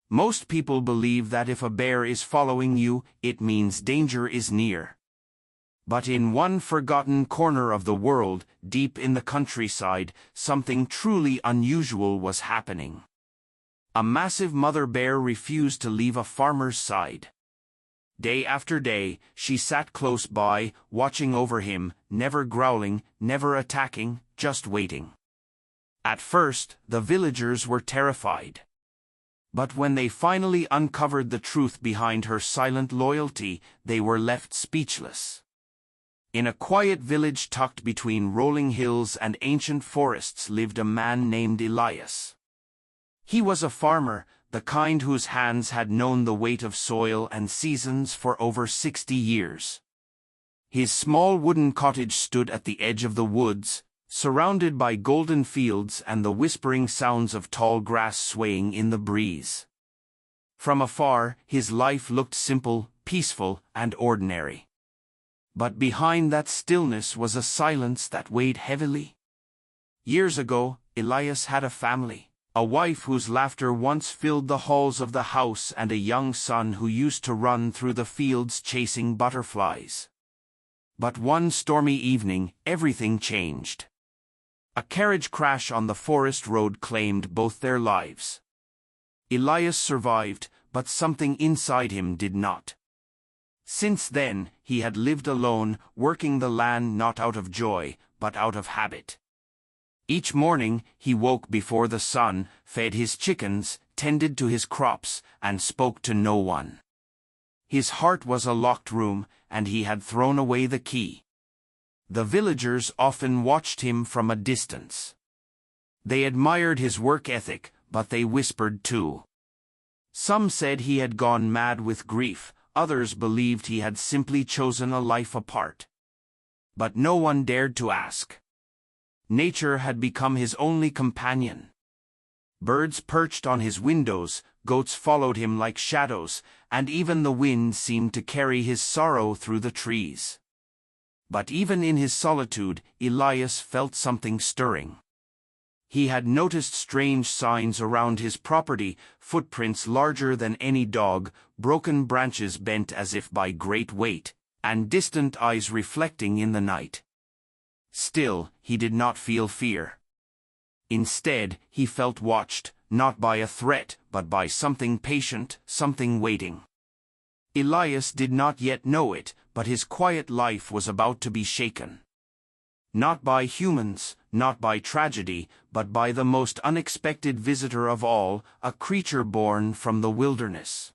Most people believe that if a bear is following you, it means danger is near. But in one forgotten corner of the world, deep in the countryside, something truly unusual was happening. A massive mother bear refused to leave a farmer's side. Day after day, she sat close by, watching over him, never growling, never attacking, just waiting. At first, the villagers were terrified. But when they finally uncovered the truth behind her silent loyalty, they were left speechless. In a quiet village tucked between rolling hills and ancient forests lived a man named Elias. He was a farmer, the kind whose hands had known the weight of soil and seasons for over 60 years. His small wooden cottage stood at the edge of the woods, surrounded by golden fields and the whispering sounds of tall grass swaying in the breeze. From afar, his life looked simple, peaceful, and ordinary. But behind that stillness was a silence that weighed heavily. Years ago, Elias had a family, a wife whose laughter once filled the halls of the house and a young son who used to run through the fields chasing butterflies. But one stormy evening, everything changed. A carriage crash on the forest road claimed both their lives. Elias survived, but something inside him did not. Since then, he had lived alone, working the land not out of joy, but out of habit. Each morning, he woke before the sun, fed his chickens, tended to his crops, and spoke to no one. His heart was a locked room, and he had thrown away the key. The villagers often watched him from a distance. They admired his work ethic, but they whispered too. Some said he had gone mad with grief, others believed he had simply chosen a life apart. But no one dared to ask. Nature had become his only companion. Birds perched on his windows, goats followed him like shadows, and even the wind seemed to carry his sorrow through the trees. But even in his solitude, Elias felt something stirring. He had noticed strange signs around his property, footprints larger than any dog, broken branches bent as if by great weight, and distant eyes reflecting in the night. Still, he did not feel fear. Instead, he felt watched, not by a threat, but by something patient, something waiting. Elias did not yet know it, but his quiet life was about to be shaken. Not by humans, not by tragedy, but by the most unexpected visitor of all, a creature born from the wilderness.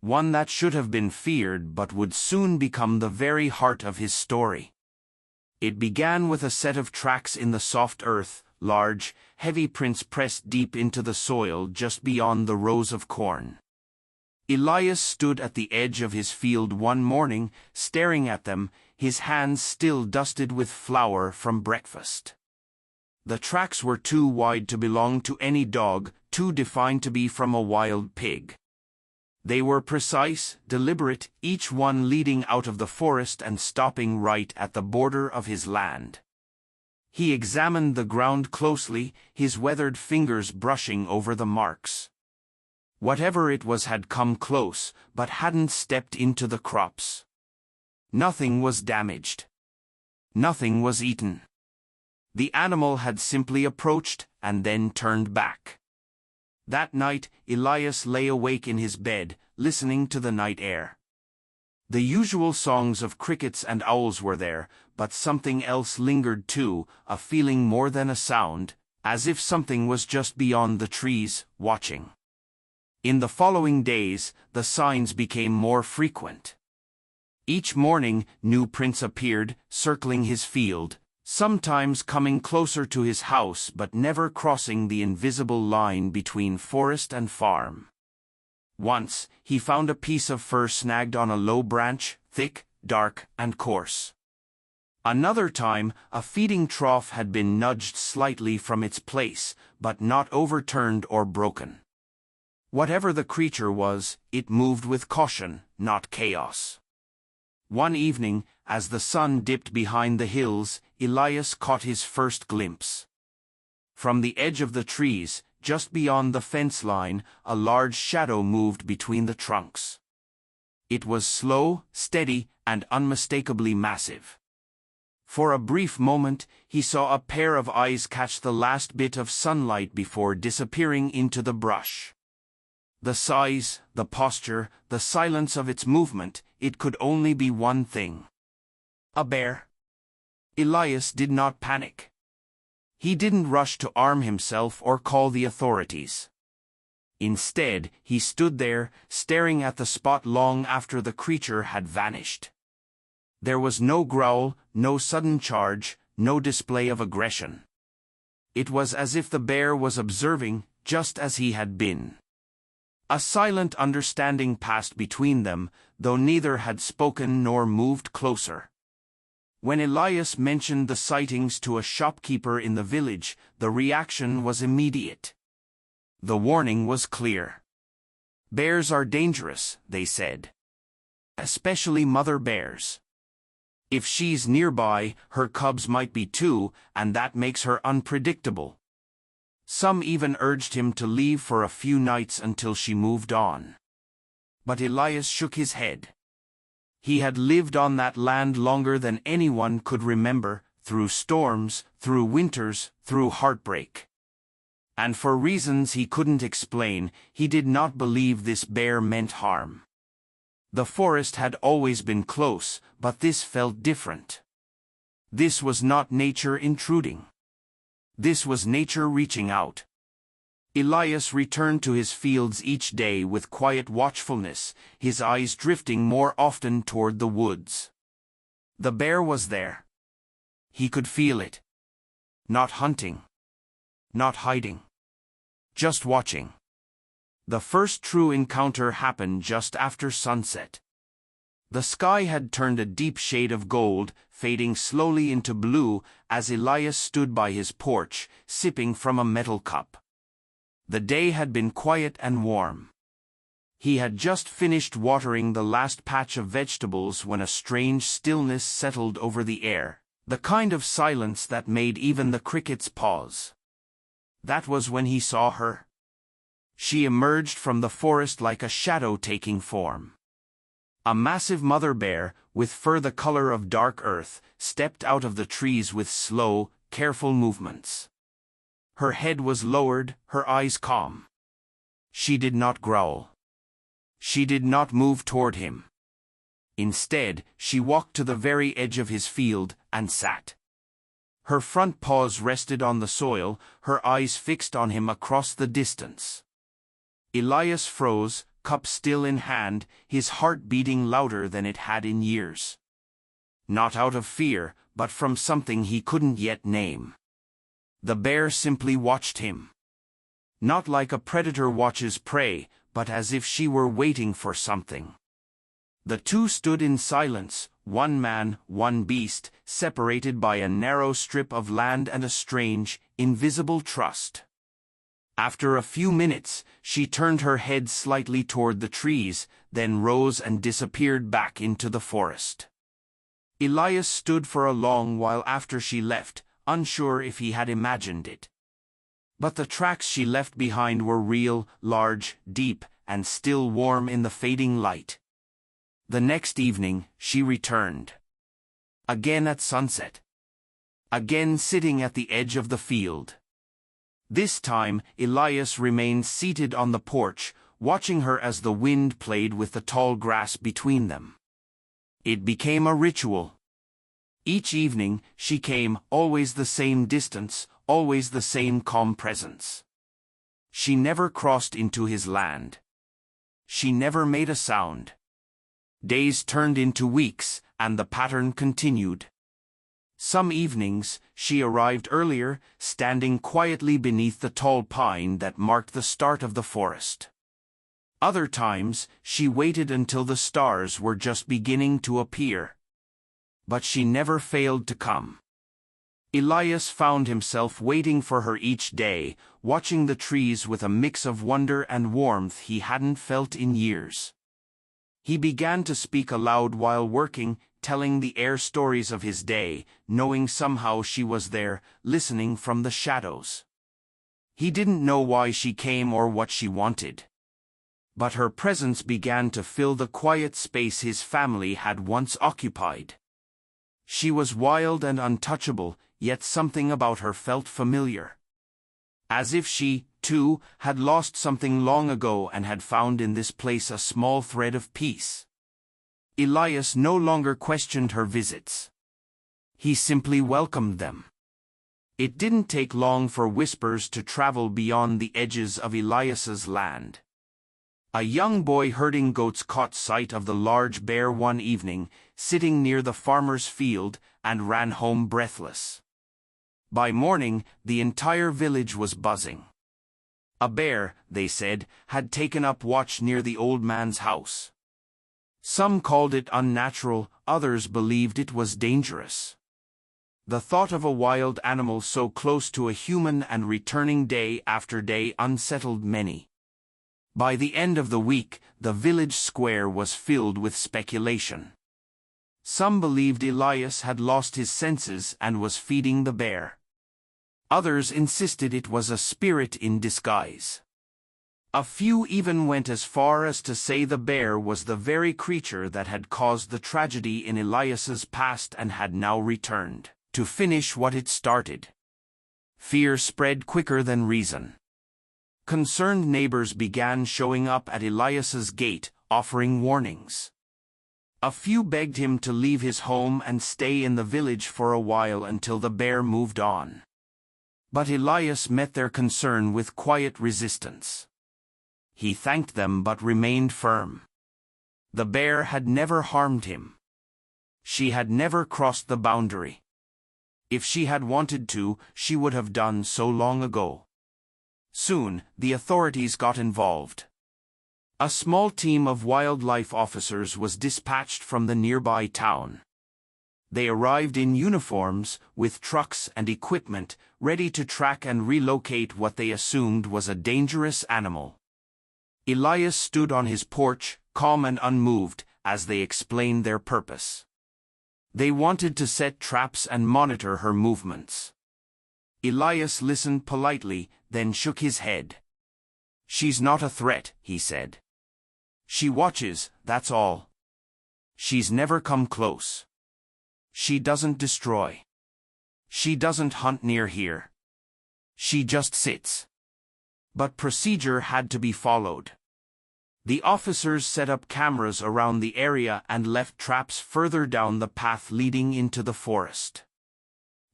One that should have been feared but would soon become the very heart of his story. It began with a set of tracks in the soft earth, large, heavy prints pressed deep into the soil just beyond the rows of corn. Elias stood at the edge of his field one morning, staring at them, his hands still dusted with flour from breakfast. The tracks were too wide to belong to any dog, too defined to be from a wild pig. They were precise, deliberate, each one leading out of the forest and stopping right at the border of his land. He examined the ground closely, his weathered fingers brushing over the marks. Whatever it was had come close, but hadn't stepped into the crops. Nothing was damaged. Nothing was eaten. The animal had simply approached and then turned back. That night, Elias lay awake in his bed, listening to the night air. The usual songs of crickets and owls were there, but something else lingered too, a feeling more than a sound, as if something was just beyond the trees, watching. In the following days, the signs became more frequent. Each morning, new prints appeared, circling his field, sometimes coming closer to his house but never crossing the invisible line between forest and farm. Once, he found a piece of fur snagged on a low branch, thick, dark, and coarse. Another time, a feeding trough had been nudged slightly from its place, but not overturned or broken. Whatever the creature was, it moved with caution, not chaos. One evening, as the sun dipped behind the hills, Elias caught his first glimpse. From the edge of the trees, just beyond the fence line, a large shadow moved between the trunks. It was slow, steady, and unmistakably massive. For a brief moment, he saw a pair of eyes catch the last bit of sunlight before disappearing into the brush. The size, the posture, the silence of its movement, it could only be one thing. A bear. Elias did not panic. He didn't rush to arm himself or call the authorities. Instead, he stood there, staring at the spot long after the creature had vanished. There was no growl, no sudden charge, no display of aggression. It was as if the bear was observing, just as he had been. A silent understanding passed between them, though neither had spoken nor moved closer. When Elias mentioned the sightings to a shopkeeper in the village, the reaction was immediate. The warning was clear. Bears are dangerous, they said. Especially mother bears. If she's nearby, her cubs might be too, and that makes her unpredictable. Some even urged him to leave for a few nights until she moved on. But Elias shook his head. He had lived on that land longer than anyone could remember, through storms, through winters, through heartbreak. And for reasons he couldn't explain, he did not believe this bear meant harm. The forest had always been close, but this felt different. This was not nature intruding. This was nature reaching out. Elias returned to his fields each day with quiet watchfulness, his eyes drifting more often toward the woods. The bear was there. He could feel it. Not hunting. Not hiding. Just watching. The first true encounter happened just after sunset. The sky had turned a deep shade of gold, fading slowly into blue as Elias stood by his porch, sipping from a metal cup. The day had been quiet and warm. He had just finished watering the last patch of vegetables when a strange stillness settled over the air, the kind of silence that made even the crickets pause. That was when he saw her. She emerged from the forest like a shadow taking form. A massive mother bear, with fur the color of dark earth, stepped out of the trees with slow, careful movements. Her head was lowered, her eyes calm. She did not growl. She did not move toward him. Instead, she walked to the very edge of his field and sat. Her front paws rested on the soil, her eyes fixed on him across the distance. Elias froze, cup still in hand, his heart beating louder than it had in years. Not out of fear, but from something he couldn't yet name. The bear simply watched him. Not like a predator watches prey, but as if she were waiting for something. The two stood in silence, one man, one beast, separated by a narrow strip of land and a strange, invisible trust. After a few minutes, she turned her head slightly toward the trees, then rose and disappeared back into the forest. Elias stood for a long while after she left, unsure if he had imagined it. But the tracks she left behind were real, large, deep, and still warm in the fading light. The next evening, she returned. Again at sunset. Again sitting at the edge of the field. This time, Elias remained seated on the porch, watching her as the wind played with the tall grass between them. It became a ritual. Each evening, she came, always the same distance, always the same calm presence. She never crossed into his land. She never made a sound. Days turned into weeks, and the pattern continued. Some evenings, she arrived earlier, standing quietly beneath the tall pine that marked the start of the forest. Other times, she waited until the stars were just beginning to appear. But she never failed to come. Elias found himself waiting for her each day, watching the trees with a mix of wonder and warmth he hadn't felt in years. He began to speak aloud while working, telling the air stories of his day, knowing somehow she was there, listening from the shadows. He didn't know why she came or what she wanted. But her presence began to fill the quiet space his family had once occupied. She was wild and untouchable, yet something about her felt familiar. As if she, too, had lost something long ago and had found in this place a small thread of peace. Elias no longer questioned her visits. He simply welcomed them. It didn't take long for whispers to travel beyond the edges of Elias's land. A young boy herding goats caught sight of the large bear one evening, sitting near the farmer's field, and ran home breathless. By morning, the entire village was buzzing. A bear, they said, had taken up watch near the old man's house. Some called it unnatural, others believed it was dangerous. The thought of a wild animal so close to a human and returning day after day unsettled many. By the end of the week, the village square was filled with speculation. Some believed Elias had lost his senses and was feeding the bear. Others insisted it was a spirit in disguise. A few even went as far as to say the bear was the very creature that had caused the tragedy in Elias's past and had now returned to finish what it started. Fear spread quicker than reason. Concerned neighbors began showing up at Elias's gate, offering warnings. A few begged him to leave his home and stay in the village for a while until the bear moved on. But Elias met their concern with quiet resistance. He thanked them but remained firm. The bear had never harmed him. She had never crossed the boundary. If she had wanted to, she would have done so long ago. Soon, the authorities got involved. A small team of wildlife officers was dispatched from the nearby town. They arrived in uniforms, with trucks and equipment, ready to track and relocate what they assumed was a dangerous animal. Elias stood on his porch, calm and unmoved, as they explained their purpose. They wanted to set traps and monitor her movements. Elias listened politely, then shook his head. "She's not a threat," he said. "She watches, that's all. She's never come close. She doesn't destroy. She doesn't hunt near here. She just sits." But procedure had to be followed. The officers set up cameras around the area and left traps further down the path leading into the forest.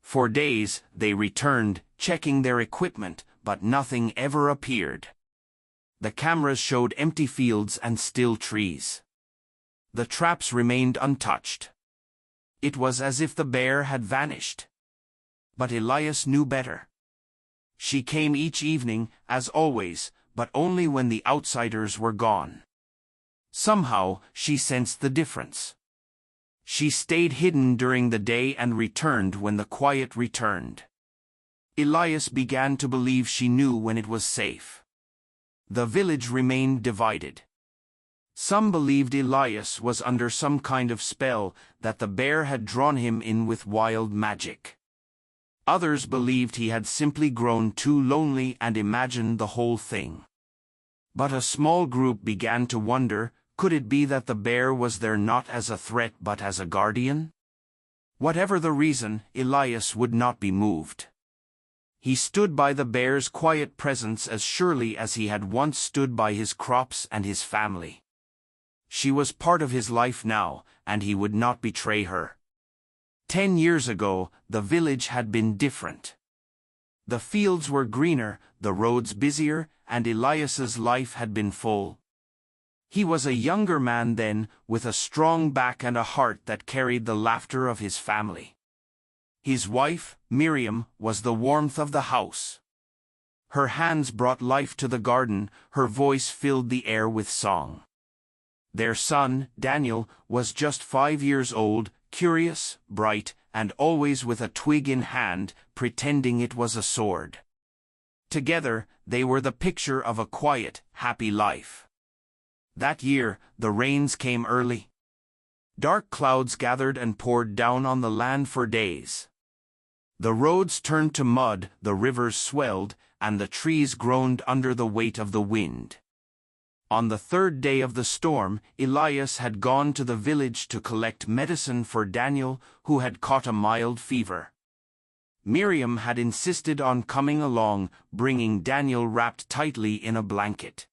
For days, they returned, checking their equipment, but nothing ever appeared. The cameras showed empty fields and still trees. The traps remained untouched. It was as if the bear had vanished. But Elias knew better. She came each evening, as always, but only when the outsiders were gone. Somehow, she sensed the difference. She stayed hidden during the day and returned when the quiet returned. Elias began to believe she knew when it was safe. The village remained divided. Some believed Elias was under some kind of spell, that the bear had drawn him in with wild magic. Others believed he had simply grown too lonely and imagined the whole thing. But a small group began to wonder, could it be that the bear was there not as a threat but as a guardian? Whatever the reason, Elias would not be moved. He stood by the bear's quiet presence as surely as he had once stood by his crops and his family. She was part of his life now, and he would not betray her. 10 years ago, the village had been different. The fields were greener, the roads busier, and Elias's life had been full. He was a younger man then, with a strong back and a heart that carried the laughter of his family. His wife, Miriam, was the warmth of the house. Her hands brought life to the garden, her voice filled the air with song. Their son, Daniel, was just 5 years old, curious, bright, and always with a twig in hand, pretending it was a sword. Together, they were the picture of a quiet, happy life. That year, the rains came early. Dark clouds gathered and poured down on the land for days. The roads turned to mud, the rivers swelled, and the trees groaned under the weight of the wind. On the third day of the storm, Elias had gone to the village to collect medicine for Daniel, who had caught a mild fever. Miriam had insisted on coming along, bringing Daniel wrapped tightly in a blanket.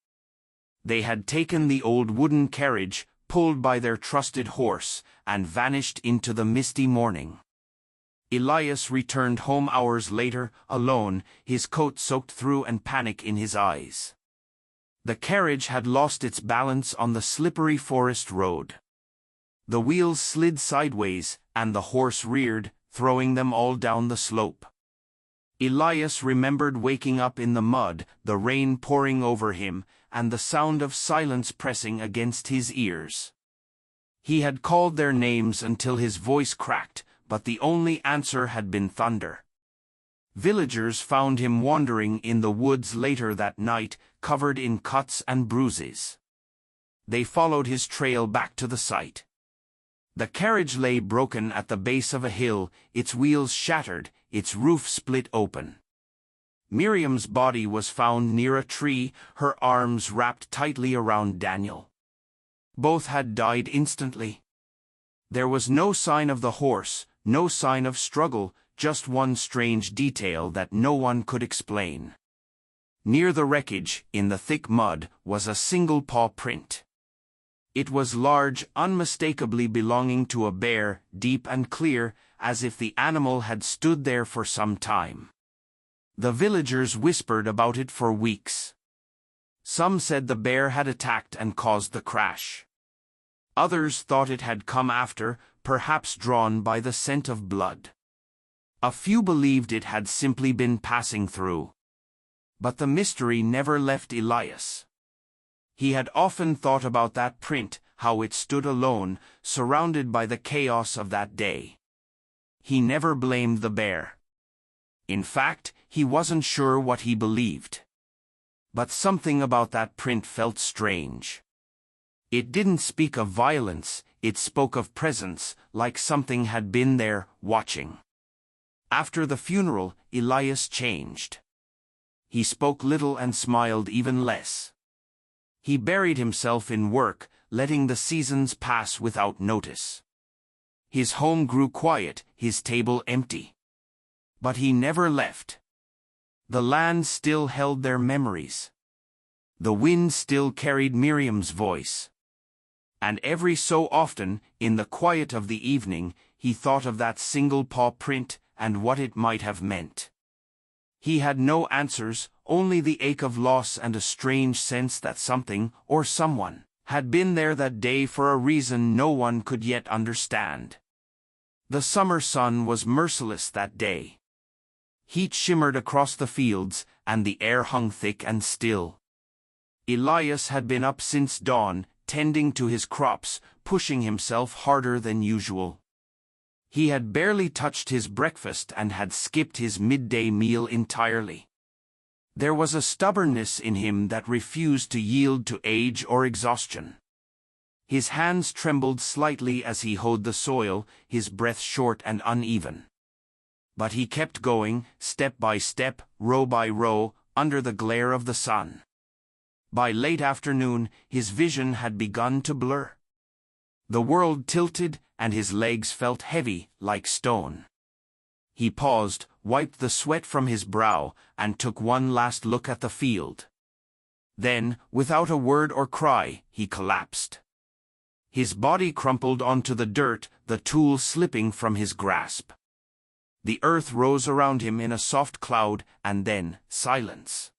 They had taken the old wooden carriage, pulled by their trusted horse, and vanished into the misty morning. Elias returned home hours later, alone, his coat soaked through and panic in his eyes. The carriage had lost its balance on the slippery forest road. The wheels slid sideways, and the horse reared, throwing them all down the slope. Elias remembered waking up in the mud, the rain pouring over him, and the sound of silence pressing against his ears. He had called their names until his voice cracked, but the only answer had been thunder. Villagers found him wandering in the woods later that night, covered in cuts and bruises. They followed his trail back to the site. The carriage lay broken at the base of a hill, its wheels shattered, its roof split open. Miriam's body was found near a tree, her arms wrapped tightly around Daniel. Both had died instantly. There was no sign of the horse, no sign of struggle, just one strange detail that no one could explain. Near the wreckage, in the thick mud, was a single paw print. It was large, unmistakably belonging to a bear, deep and clear, as if the animal had stood there for some time. The villagers whispered about it for weeks. Some said the bear had attacked and caused the crash. Others thought it had come after, perhaps drawn by the scent of blood. A few believed it had simply been passing through. But the mystery never left Elias. He had often thought about that print, how it stood alone, surrounded by the chaos of that day. He never blamed the bear. In fact, he wasn't sure what he believed. But something about that print felt strange. It didn't speak of violence, it spoke of presence, like something had been there, watching. After the funeral, Elias changed. He spoke little and smiled even less. He buried himself in work, letting the seasons pass without notice. His home grew quiet, his table empty. But he never left. The land still held their memories. The wind still carried Miriam's voice. And every so often, in the quiet of the evening, he thought of that single paw print and what it might have meant. He had no answers, only the ache of loss and a strange sense that something, or someone, had been there that day for a reason no one could yet understand. The summer sun was merciless that day. Heat shimmered across the fields, and the air hung thick and still. Elias had been up since dawn, tending to his crops, pushing himself harder than usual. He had barely touched his breakfast and had skipped his midday meal entirely. There was a stubbornness in him that refused to yield to age or exhaustion. His hands trembled slightly as he hoed the soil, his breath short and uneven. But he kept going, step by step, row by row, under the glare of the sun. By late afternoon, his vision had begun to blur. The world tilted, and his legs felt heavy, like stone. He paused, wiped the sweat from his brow, and took one last look at the field. Then, without a word or cry, he collapsed. His body crumpled onto the dirt, the tool slipping from his grasp. The earth rose around him in a soft cloud, and then, silence.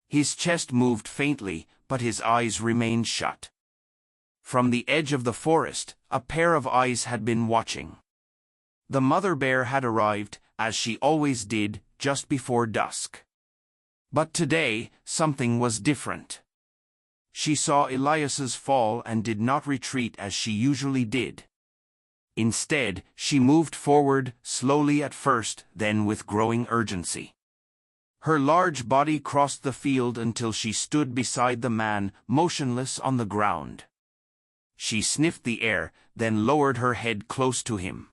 His chest moved faintly, but his eyes remained shut. From the edge of the forest, a pair of eyes had been watching. The mother bear had arrived, as she always did, just before dusk. But today, something was different. She saw Elias's fall and did not retreat as she usually did. Instead, she moved forward, slowly at first, then with growing urgency. Her large body crossed the field until she stood beside the man, motionless on the ground. She sniffed the air, then lowered her head close to him.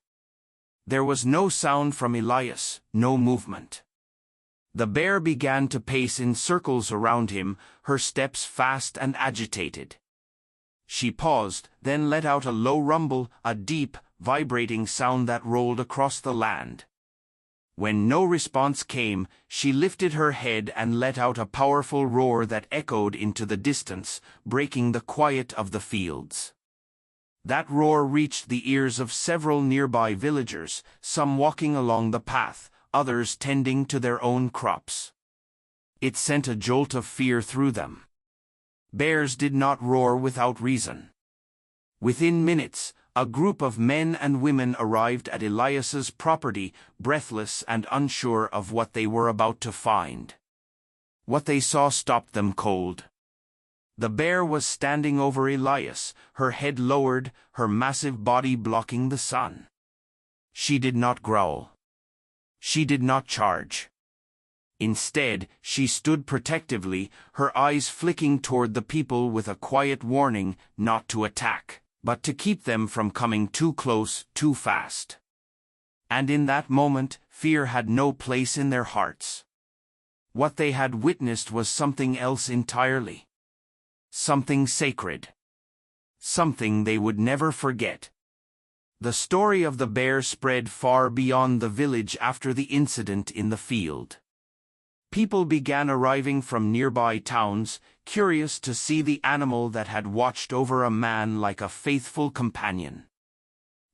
There was no sound from Elias, no movement. The bear began to pace in circles around him, her steps fast and agitated. She paused, then let out a low rumble, a deep, vibrating sound that rolled across the land. When no response came, she lifted her head and let out a powerful roar that echoed into the distance, breaking the quiet of the fields. That roar reached the ears of several nearby villagers, some walking along the path, others tending to their own crops. It sent a jolt of fear through them. Bears did not roar without reason. Within minutes, a group of men and women arrived at Elias's property, breathless and unsure of what they were about to find. What they saw stopped them cold. The bear was standing over Elias, her head lowered, her massive body blocking the sun. She did not growl. She did not charge. Instead, she stood protectively, her eyes flicking toward the people with a quiet warning not to attack, but to keep them from coming too close, too fast. And in that moment, fear had no place in their hearts. What they had witnessed was something else entirely. Something sacred. Something they would never forget. The story of the bear spread far beyond the village after the incident in the field. People began arriving from nearby towns, curious to see the animal that had watched over a man like a faithful companion.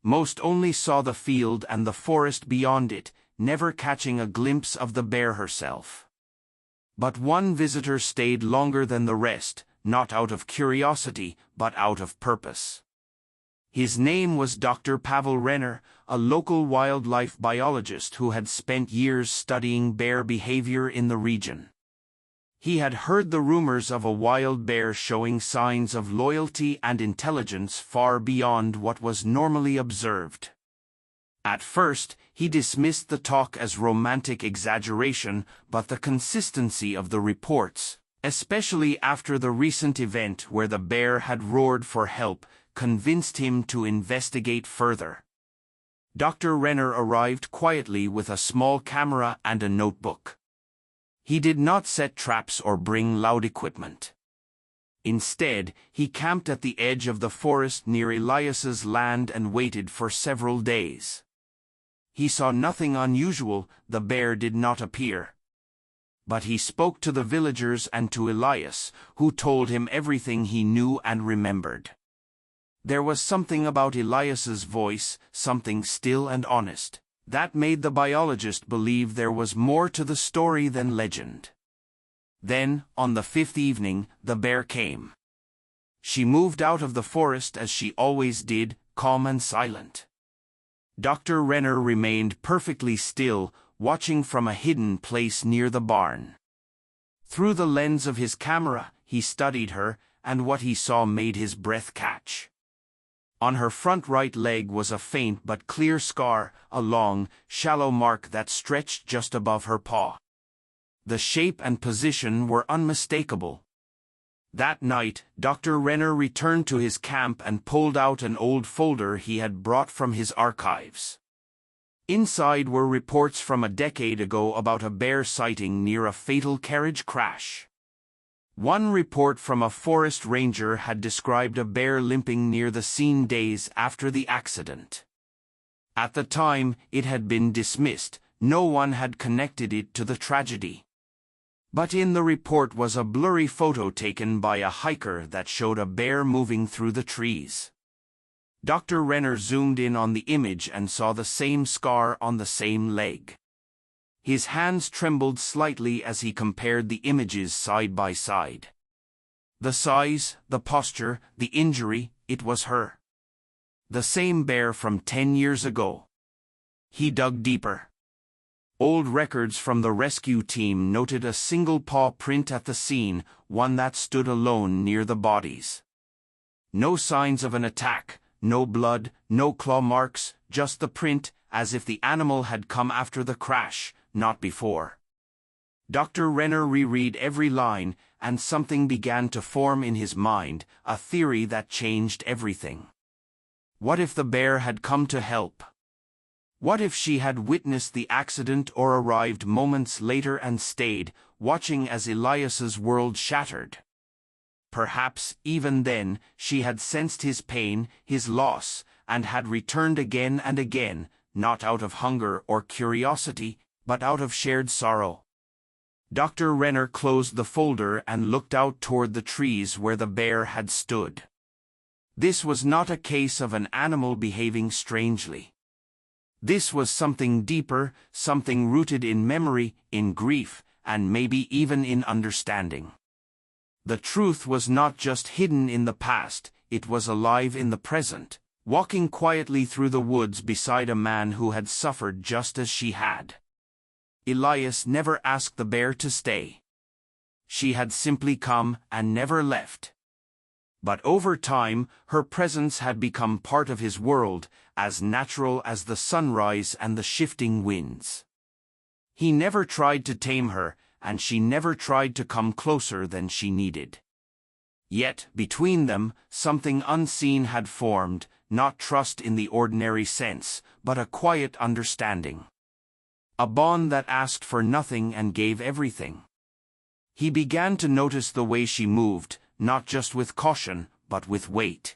Most only saw the field and the forest beyond it, never catching a glimpse of the bear herself. But one visitor stayed longer than the rest, not out of curiosity, but out of purpose. His name was Dr. Pavel Renner, a local wildlife biologist who had spent years studying bear behavior in the region. He had heard the rumors of a wild bear showing signs of loyalty and intelligence far beyond what was normally observed. At first, he dismissed the talk as romantic exaggeration, but the consistency of the reports, especially after the recent event where the bear had roared for help, convinced him to investigate further. Dr. Renner arrived quietly with a small camera and a notebook. He did not set traps or bring loud equipment. Instead, he camped at the edge of the forest near Elias's land and waited for several days. He saw nothing unusual, the bear did not appear. But he spoke to the villagers and to Elias, who told him everything he knew and remembered. There was something about Elias's voice, something still and honest, that made the biologist believe there was more to the story than legend. Then, on the fifth evening, the bear came. She moved out of the forest as she always did, calm and silent. Dr. Renner remained perfectly still, watching from a hidden place near the barn. Through the lens of his camera, he studied her, and what he saw made his breath catch. On her front right leg was a faint but clear scar, a long, shallow mark that stretched just above her paw. The shape and position were unmistakable. That night, Dr. Renner returned to his camp and pulled out an old folder he had brought from his archives. Inside were reports from a decade ago about a bear sighting near a fatal carriage crash. One report from a forest ranger had described a bear limping near the scene days after the accident. At the time, it had been dismissed, no one had connected it to the tragedy. But in the report was a blurry photo taken by a hiker that showed a bear moving through the trees. Dr. Renner zoomed in on the image and saw the same scar on the same leg. His hands trembled slightly as he compared the images side by side. The size, the posture, the injury, it was her. The same bear from 10 years ago. He dug deeper. Old records from the rescue team noted a single paw print at the scene, one that stood alone near the bodies. No signs of an attack, no blood, no claw marks, just the print, as if the animal had come after the crash, not before. Dr. Renner reread every line, and something began to form in his mind, a theory that changed everything. What if the bear had come to help? What if she had witnessed the accident or arrived moments later and stayed, watching as Elias's world shattered? Perhaps, even then, she had sensed his pain, his loss, and had returned again and again, not out of hunger or curiosity, but out of shared sorrow. Dr. Renner closed the folder and looked out toward the trees where the bear had stood. This was not a case of an animal behaving strangely. This was something deeper, something rooted in memory, in grief, and maybe even in understanding. The truth was not just hidden in the past, it was alive in the present, walking quietly through the woods beside a man who had suffered just as she had. Elias never asked the bear to stay. She had simply come and never left. But over time, her presence had become part of his world, as natural as the sunrise and the shifting winds. He never tried to tame her, and she never tried to come closer than she needed. Yet, between them, something unseen had formed, not trust in the ordinary sense, but a quiet understanding. A bond that asked for nothing and gave everything. He began to notice the way she moved, not just with caution, but with weight.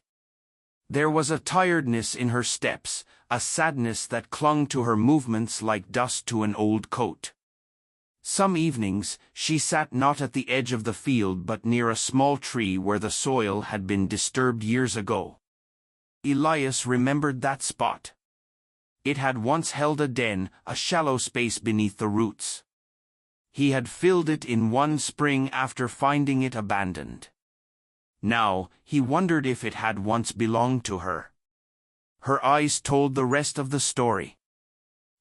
There was a tiredness in her steps, a sadness that clung to her movements like dust to an old coat. Some evenings, she sat not at the edge of the field but near a small tree where the soil had been disturbed years ago. Elias remembered that spot. It had once held a den, a shallow space beneath the roots. He had filled it in one spring after finding it abandoned. Now, he wondered if it had once belonged to her. Her eyes told the rest of the story.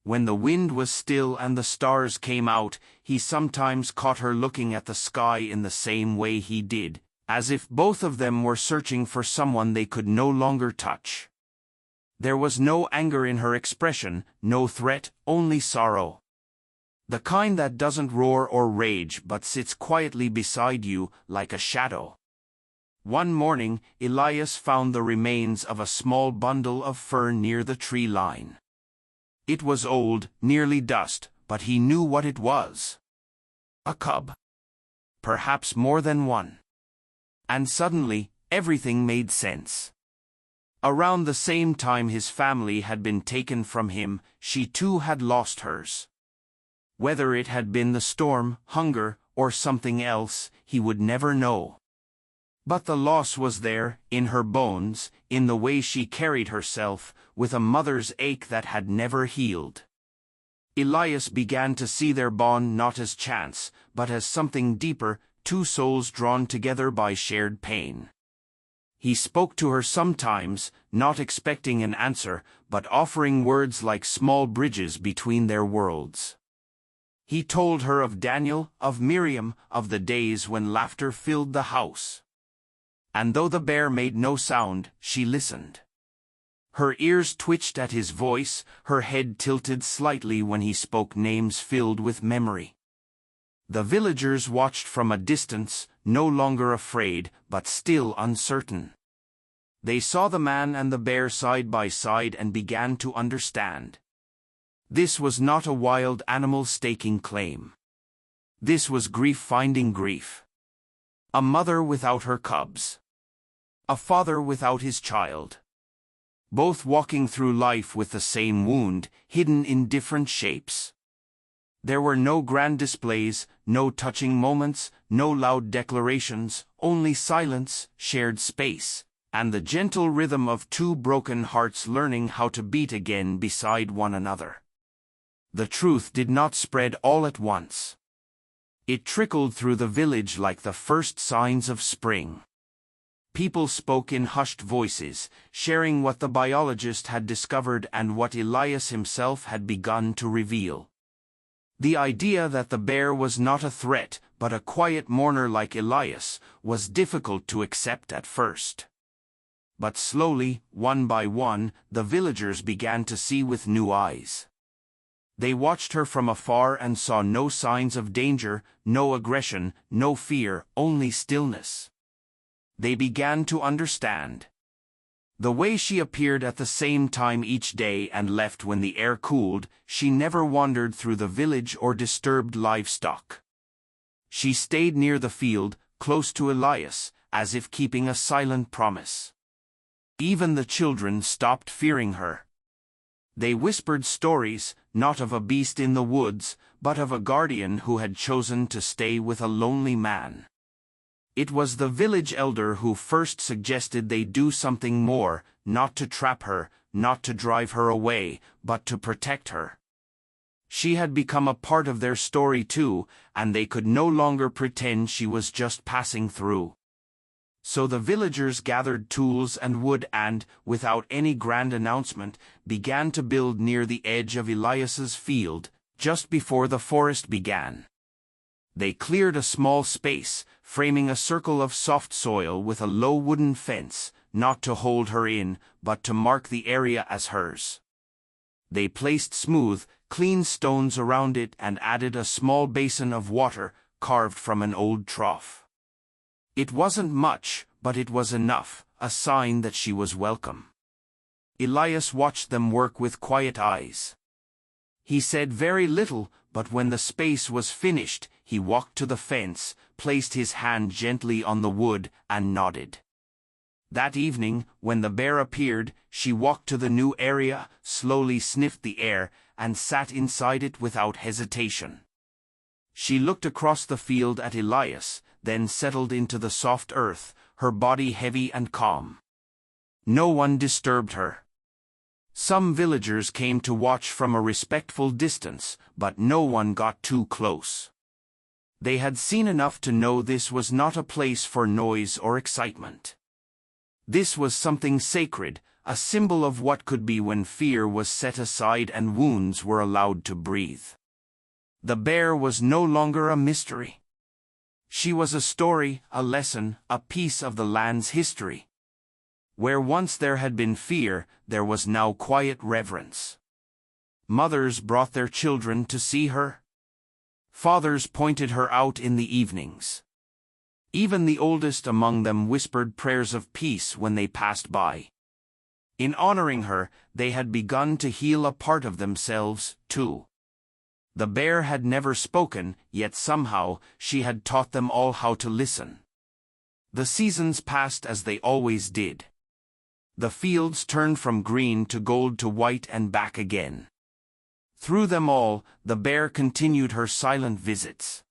When the wind was still and the stars came out, he sometimes caught her looking at the sky in the same way he did, as if both of them were searching for someone they could no longer touch. There was no anger in her expression, no threat, only sorrow. The kind that doesn't roar or rage but sits quietly beside you, like a shadow. One morning, Elias found the remains of a small bundle of fur near the tree line. It was old, nearly dust, but he knew what it was. A cub. Perhaps more than one. And suddenly, everything made sense. Around the same time his family had been taken from him, she too had lost hers. Whether it had been the storm, hunger, or something else, he would never know. But the loss was there, in her bones, in the way she carried herself, with a mother's ache that had never healed. Elias began to see their bond not as chance, but as something deeper, two souls drawn together by shared pain. He spoke to her sometimes, not expecting an answer, but offering words like small bridges between their worlds. He told her of Daniel, of Miriam, of the days when laughter filled the house. And though the bear made no sound, she listened. Her ears twitched at his voice, her head tilted slightly when he spoke names filled with memory. The villagers watched from a distance, no longer afraid, but still uncertain. They saw the man and the bear side by side and began to understand. This was not a wild animal staking claim. This was grief finding grief. A mother without her cubs. A father without his child. Both walking through life with the same wound, hidden in different shapes. There were no grand displays, no touching moments, no loud declarations, only silence, shared space, and the gentle rhythm of two broken hearts learning how to beat again beside one another. The truth did not spread all at once. It trickled through the village like the first signs of spring. People spoke in hushed voices, sharing what the biologist had discovered and what Elias himself had begun to reveal. The idea that the bear was not a threat, but a quiet mourner like Elias, was difficult to accept at first. But slowly, one by one, the villagers began to see with new eyes. They watched her from afar and saw no signs of danger, no aggression, no fear, only stillness. They began to understand. The way she appeared at the same time each day and left when the air cooled, she never wandered through the village or disturbed livestock. She stayed near the field, close to Elias, as if keeping a silent promise. Even the children stopped fearing her. They whispered stories, not of a beast in the woods, but of a guardian who had chosen to stay with a lonely man. It was the village elder who first suggested they do something more, not to trap her, not to drive her away, but to protect her. She had become a part of their story too, and they could no longer pretend she was just passing through. So the villagers gathered tools and wood and, without any grand announcement, began to build near the edge of Elias's field, just before the forest began. They cleared a small space, framing a circle of soft soil with a low wooden fence, not to hold her in, but to mark the area as hers. They placed smooth, clean stones around it and added a small basin of water, carved from an old trough. It wasn't much, but it was enough, a sign that she was welcome. Elias watched them work with quiet eyes. He said very little, but when the space was finished, he walked to the fence, placed his hand gently on the wood, and nodded. That evening, when the bear appeared, she walked to the new area, slowly sniffed the air, and sat inside it without hesitation. She looked across the field at Elias, then settled into the soft earth, her body heavy and calm. No one disturbed her. Some villagers came to watch from a respectful distance, but no one got too close. They had seen enough to know this was not a place for noise or excitement. This was something sacred, a symbol of what could be when fear was set aside and wounds were allowed to breathe. The bear was no longer a mystery. She was a story, a lesson, a piece of the land's history. Where once there had been fear, there was now quiet reverence. Mothers brought their children to see her. Fathers pointed her out in the evenings. Even the oldest among them whispered prayers of peace when they passed by. In honoring her, they had begun to heal a part of themselves, too. The bear had never spoken, yet somehow, she had taught them all how to listen. The seasons passed as they always did. The fields turned from green to gold to white and back again. Through them all, the bear continued her silent visits.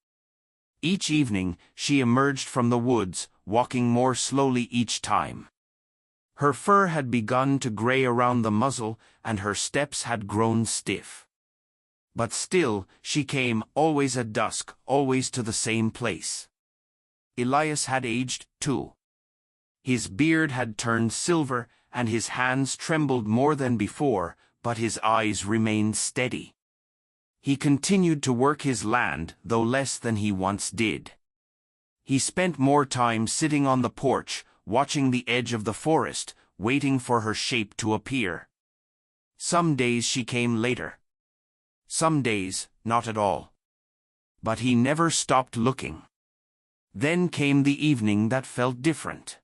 Each evening, she emerged from the woods, walking more slowly each time. Her fur had begun to gray around the muzzle, and her steps had grown stiff. But still, she came, always at dusk, always to the same place. Elias had aged, too. His beard had turned silver, and his hands trembled more than before, but his eyes remained steady. He continued to work his land, though less than he once did. He spent more time sitting on the porch, watching the edge of the forest, waiting for her shape to appear. Some days she came later. Some days, not at all. But he never stopped looking. Then came the evening that felt different.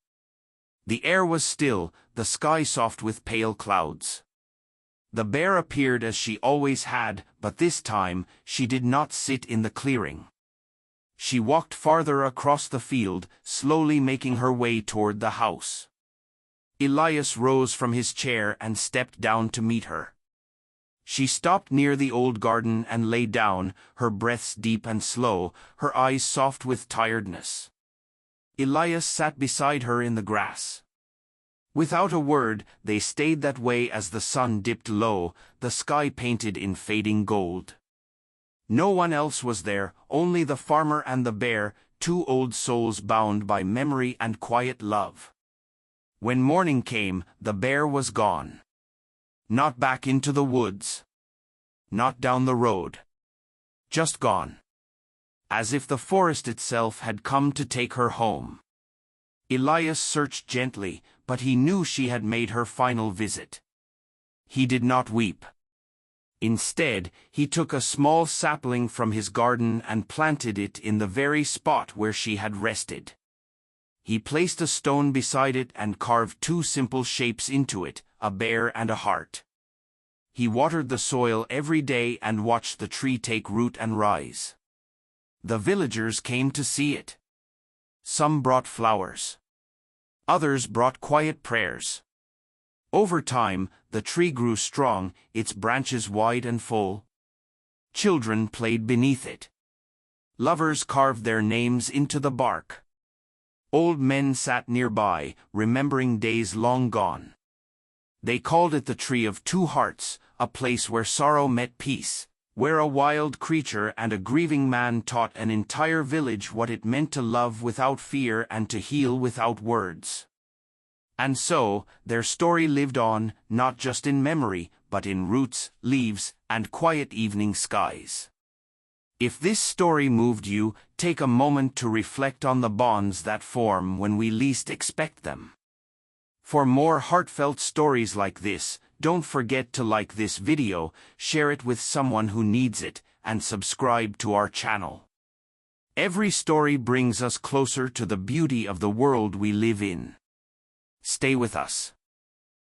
The air was still, the sky soft with pale clouds. The bear appeared as she always had, but this time, she did not sit in the clearing. She walked farther across the field, slowly making her way toward the house. Elias rose from his chair and stepped down to meet her. She stopped near the old garden and lay down, her breaths deep and slow, her eyes soft with tiredness. Elias sat beside her in the grass. Without a word, they stayed that way as the sun dipped low, the sky painted in fading gold. No one else was there, only the farmer and the bear, two old souls bound by memory and quiet love. When morning came, the bear was gone. Not back into the woods. Not down the road. Just gone. As if the forest itself had come to take her home. Elias searched gently, but he knew she had made her final visit. He did not weep. Instead, he took a small sapling from his garden and planted it in the very spot where she had rested. He placed a stone beside it and carved two simple shapes into it, a bear and a heart. He watered the soil every day and watched the tree take root and rise. The villagers came to see it. Some brought flowers. Others brought quiet prayers. Over time, the tree grew strong, its branches wide and full. Children played beneath it. Lovers carved their names into the bark. Old men sat nearby, remembering days long gone. They called it the Tree of Two Hearts, a place where sorrow met peace, where a wild creature and a grieving man taught an entire village what it meant to love without fear and to heal without words. And so, their story lived on, not just in memory, but in roots, leaves, and quiet evening skies. If this story moved you, take a moment to reflect on the bonds that form when we least expect them. For more heartfelt stories like this, don't forget to like this video, share it with someone who needs it, and subscribe to our channel. Every story brings us closer to the beauty of the world we live in. Stay with us.